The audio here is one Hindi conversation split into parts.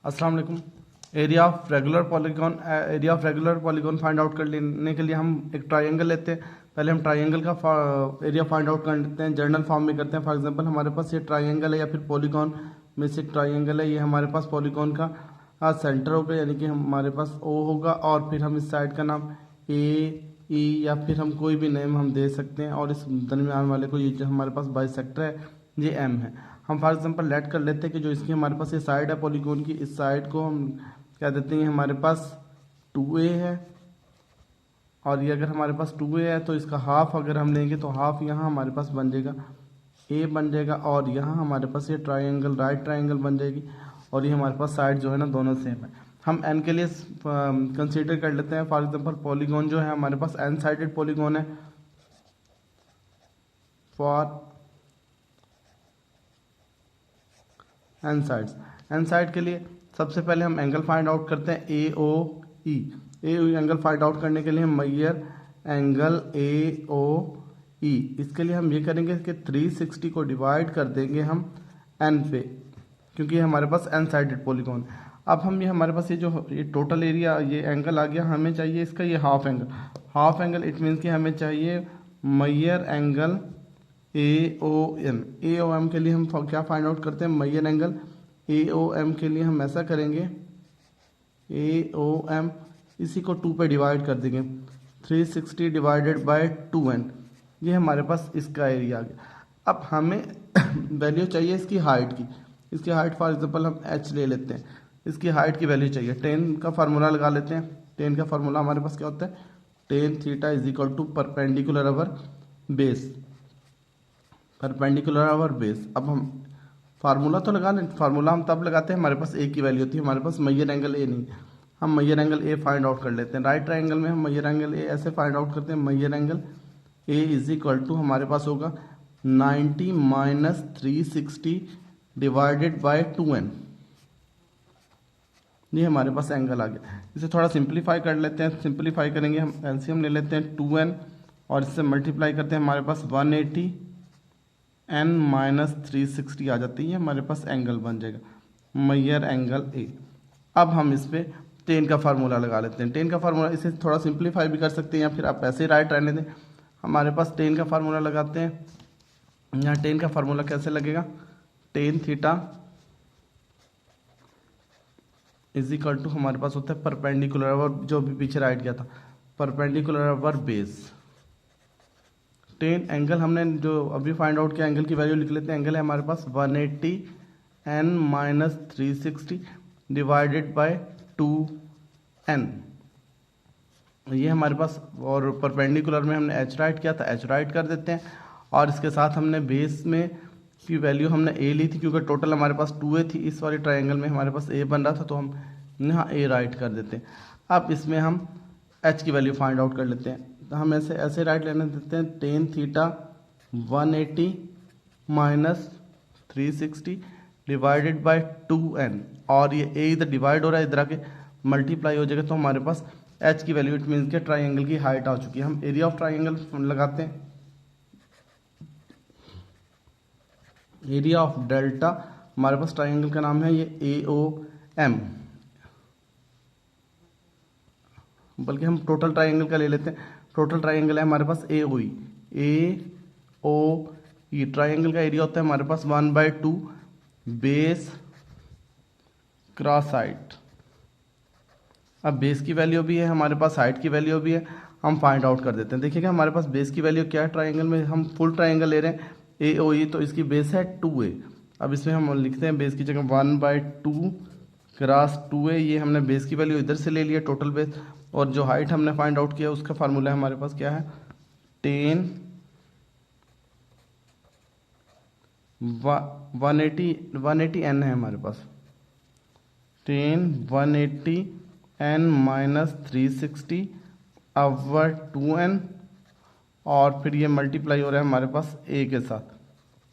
अस्सलाम वालेकुम। Area of regular polygon find out कर लेने के लिए हम एक ट्रायंगल लेते हैं। पहले हम ट्रायंगल का एरिया फाइंड आउट कर लेते हैं, जनरल फॉर्म में करते हैं। फॉर एग्जांपल हमारे पास ये ट्रायंगल है या फिर पॉलीगॉन में से एक ट्रायंगल है। ये हमारे पास पॉलीगॉन का सेंटर होगा, यानी कि हमारे पास ओ होगा और फिर हम इस साइड का नाम ए ई या फिर हम कोई भी नेम हम दे सकते हैं, और इस दरमियान वाले को ये जो हमारे पास बाइसेक्टर है ये एम है। हम फॉर एग्जांपल लेट कर लेते हैं कि जो इसकी हमारे पास ये साइड है पॉलीगॉन की, इस साइड को हम क्या देते हैं, हमारे पास 2a है। और ये अगर हमारे पास 2a है तो इसका हाफ अगर हम लेंगे तो हाफ यहाँ हमारे पास बन जाएगा a बन जाएगा, और यहाँ हमारे पास ये ट्रायंगल राइट ट्रायंगल बन जाएगी, और ये हमारे पास साइड जो है ना दोनों सेम है। हम n के लिए कंसीडर कर लेते हैं। फॉर एग्जांपल पॉलीगॉन जो है हमारे पास n साइडेड पॉलीगॉन है। फॉर एन साइड के लिए सबसे पहले हम एंगल फाइंड आउट करते हैं ए ओ ई। एंगल फाइंड आउट करने के लिए हम मेजर एंगल ए ओ ई, इसके लिए हम ये करेंगे कि 360 को डिवाइड कर देंगे हम एन पे, क्योंकि हमारे पास एन साइडेड पॉलीगॉन। अब हम ये हमारे पास ये टोटल एरिया ये एंगल आ गया, हमें चाहिए इसका ये हाफ एंगल। इट मीन्स कि हमें चाहिए major angle A O M के लिए हम क्या फाइंड आउट करते हैं, major angle A O M के लिए हम ऐसा करेंगे, ए ओ एम इसी को 2 पे डिवाइड कर देंगे, 360 डिवाइडेड बाय 2n। ये हमारे पास इसका एरिया आ गया। अब हमें वैल्यू चाहिए इसकी हाइट की। इसकी हाइट फॉर एग्जांपल हम h ले लेते हैं, इसकी हाइट की वैल्यू चाहिए। टेन का फार्मूला लगा लेते हैं। टेन का फार्मूला हमारे पास क्या होता है, tan theta is equal to perpendicular over base. अब हम फार्मूला तो लगा लें। फार्मूला हम तब लगाते हैं हमारे पास ए की वैल्यू होती है, हमारे पास मेजर एंगल ए नहीं। हम major angle A find out कर लेते हैं। राइट ट्रायंगल में हम मेजर एंगल ए ऐसे फाइंड आउट करते हैं, major angle A is equal to हमारे पास होगा 90 माइनस 360 डिवाइडेड बाय 2n। ये हमारे पास एंगल आ गया। इसे थोड़ा सिंप्लीफाई कर लेते हैं। सिंप्लीफाई करेंगे हम एलसीएम ले लेते हैं 2n और इससे मल्टीप्लाई करते हैं, हमारे पास 180 n माइनस 360 आ जाती है, हमारे पास एंगल बन जाएगा मेजर एंगल ए। अब हम इस पे टेन का फार्मूला लगा लेते हैं। टेन का फार्मूला इसे थोड़ा सिंप्लीफाई भी कर सकते हैं या फिर आप ऐसे ही राइट रहने दें। हमारे पास टेन का फार्मूला लगाते हैं। यहाँ टेन का फार्मूला कैसे लगेगा, tan theta is equal to हमारे पास होता है परपेंडिकुलर अवर, जो भी पीछे राइट गया था, perpendicular over base. Ten angle हमने जो अभी फाइंड आउट किया, एंगल की वैल्यू लिख लेते हैं। एंगल है हमारे पास 180 n minus 360 divided by 2n। ये हमारे पास, और परपेंडिकुलर में हमने h राइट किया था, h राइट कर देते हैं। और इसके साथ हमने बेस में की वैल्यू हमने a ली थी, क्योंकि टोटल हमारे पास 2a थी। इस वाले ट्रायंगल में हमारे पास a बन रहा था, तो हम यहाँ a राइट कर देते हैं। अब इसमें हम h की वैल्यू फाइंड आउट कर लेते हैं। तो हम ऐसे राइट लेने देते हैं, tan theta 180 minus 360 divided by 2n, और ये a इधर डिवाइड हो रहा है, इधर आके मल्टीप्लाई हो जाएगा, तो हमारे पास h की वैल्यू, इट मीन्स के ट्राइंगल की हाइट आ चुकी है। हम एरिया ऑफ ट्राइंगल लगाते हैं। एरिया ऑफ डेल्टा, हमारे पास ट्राइंगल का नाम है ये AOM, बल्कि हम टोटल ट्राइंगल का ले लेते हैं। टोटल ट्राइंगल है हमारे पास AOE। ट्राइंगल का एरिया होता है हमारे पास 1/2 बेस क्रॉस हाइट। अब बेस की वैल्यू भी है हमारे पास, हाइट की वैल्यू भी है, हम फाइंड आउट कर देते हैं। देखिएगा हमारे पास बेस की वैल्यू क्या है, ट्राइंगल में हम फुल ट्राइंगल ले रहे हैं AOE, तो इसकी बेस है 2a। अब इसमें हम लिखते हैं बेस की जगह 1/2 क्रॉस 2a। ये हमने बेस की वैल्यू इधर से ले लिया टोटल बेस, और जो हाइट हमने फाइंड आउट किया उसका फार्मूला है हमारे पास क्या है, 180 n है हमारे पास, 180 n माइनस 360 अवर 2n, और फिर ये मल्टीप्लाई हो रहा है हमारे पास a के साथ।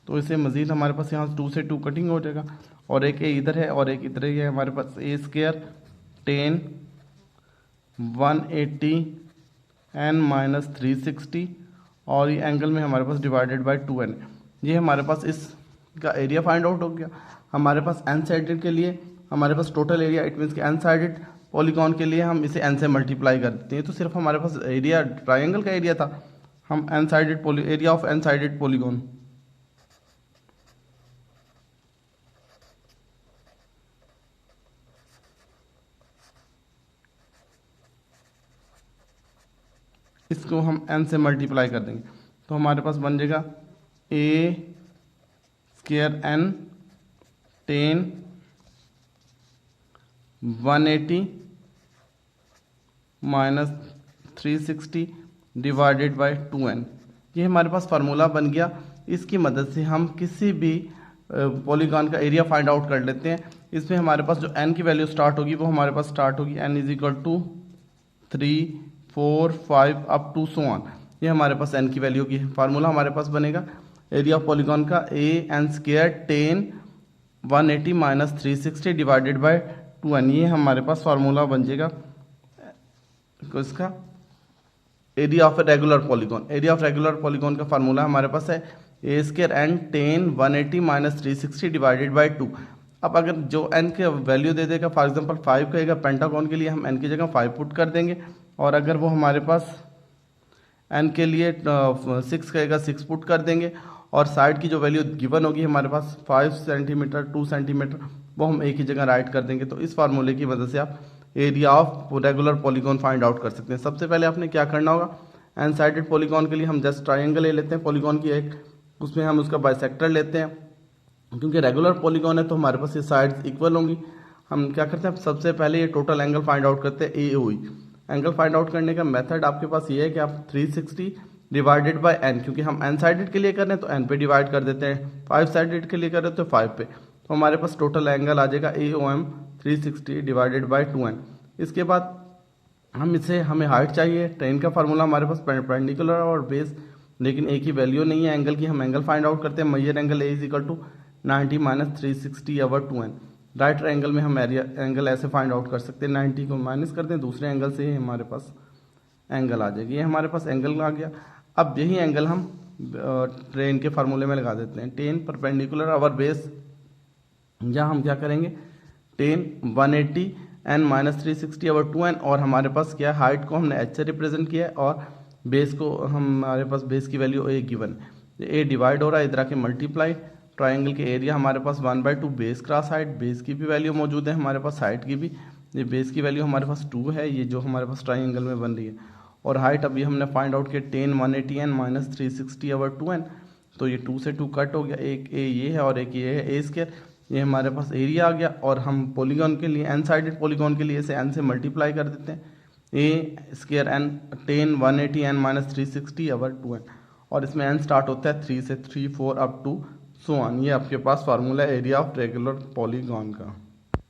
तो इसे मजीद हमारे पास यहाँ 2 से 2 कटिंग हो जाएगा, और एक a इधर है और एक इधर है, हमारे पास a स्क्वायर 180 n माइनस 360, और ये एंगल में हमारे पास डिवाइडेड बाय 2n। ये हमारे पास इसका एरिया फाइंड आउट हो गया। हमारे पास n साइडेड के लिए हमारे पास टोटल एरिया, इट मीन्स कि एन साइडेड पॉलीगॉन के लिए हम इसे एन से मल्टीप्लाई कर देते हैं। तो सिर्फ हमारे पास एरिया ट्राइंगल का एरिया था, हम n sided area of n sided polygon, इसको हम एन से मल्टीप्लाई कर देंगे तो हमारे पास बन जाएगा a square n 10 180 minus 360 divided by 2n। ये हमारे पास फार्मूला बन गया। इसकी मदद से हम किसी भी पॉलीगॉन का एरिया फाइंड आउट कर लेते हैं। इसमें हमारे पास जो n की वैल्यू स्टार्ट होगी वो हमारे पास स्टार्ट होगी n is equal to 3 4 5 up to so on. ये हमारे पास n की वैल्यू की फार्मूला हमारे पास बनेगा एरिया ऑफ पॉलीगॉन का a n square 10 180 minus 360 divided by 2n। ये हमारे पास फार्मूला बन जाएगा इसका area of regular polygon. Area of regular polygon का फार्मूला हमारे पास है a square n 10 180 minus 360 divided bye 2। अब अगर जो n के वैल्यू दे देगा, फॉर एग्जांपल 5 कहेगा पेंटागॉन के लिए, हम n की जगह 5 पुट कर देंगे। और अगर वो हमारे पास n के लिए 6 कहेगा 6 पुट कर देंगे। और साइड की जो वैल्यू गिवन होगी हमारे पास 5 सेंटीमीटर 2 सेंटीमीटर, वो हम एक ही जगह राइट कर देंगे। तो इस फार्मूले की मदद से आप area of regular polygon find out कर सकते हैं। सबसे पहले आपने क्या करना होगा, एन साइडेड पॉलीगॉन के लिए हम जस्ट ट्राइंगल ले लेते हैं पॉलीगॉन की एक, उसमें हम उसका बाइसेक्टर लेते हैं। क्योंकि रेगुलर पॉलीगॉन है तो हमारे पास ये साइड्स इक्वल होंगी। हम क्या करते हैं, सबसे पहले ये टोटल एंगल फाइंड आउट करते हैं AOE। एंगल फाइंड आउट करने का मेथड आपके पास ये है कि आप 360 डिवाइडेड बाय n, क्योंकि हम n साइडेड के लिए कर रहे हैं तो n पे डिवाइड कर देते हैं, 5 साइडेड के लिए कर रहे हैं तो 5 पे। तो हमारे पास टोटल एंगल आ जाएगा AOM 360 डिवाइडेड बाय 2n। इसके बाद हमें हाइट चाहिए। टेन का फार्मूला हमारे पास परपेंडिकुलर और बेस, लेकिन एक ही वैल्यू नहीं है एंगल की। हम एंगल फाइंड आउट करते हैं, major angle A is equal to 90 minus 360 over 2n। Right angle में हम एरिया एंगल ऐसे फाइंड आउट कर सकते हैं, 90 को माइनस कर दें दूसरे एंगल से, हमारे पास एंगल आ जाएगी। ये हमारे पास एंगल आ गया। अब यही एंगल हम ट्रेन के फार्मूले में लगा देते हैं, 10 परपेंडिकुलर ओवर बेस। या हम क्या करेंगे, 10 180 n माइनस 360 ओवर 2n। और हमारे पास क्या, हाइट को हमने h से रिप्रेजेंट किया है और बेस को हमारे पास बेस की वैल्यू a गिवन है, a डिवाइड हो रहा है इधर आके मल्टीप्लाई। ट्राइंगल के एरिया हमारे पास 1/2 बेस क्रॉस हाइट, बेस की भी वैल्यू मौजूद है हमारे पास, हाइट की भी। ये बेस की वैल्यू हमारे पास 2 है, ये जो हमारे पास ट्राइंगल में बन रही है। और हाइट अभी हमने फाइंड आउट किया 10 180 n माइनस 360 ओवर 2n। तो ये 2 से 2 कट हो गया, एक a ये है और एक ये है a स्क्वायर। ये हमारे पास एरिया आ गया। और हम पॉलीगॉन के लिए, एन साइडेड पॉलीगॉन के लिए इसे n से मल्टीप्लाई कर देते हैं, a square n 10 180 n minus 360 over 2n। और इसमें n स्टार्ट होता है 3 से 3 4 अप टू सो ऑन। ये आपके पास formula area of regular polygon का।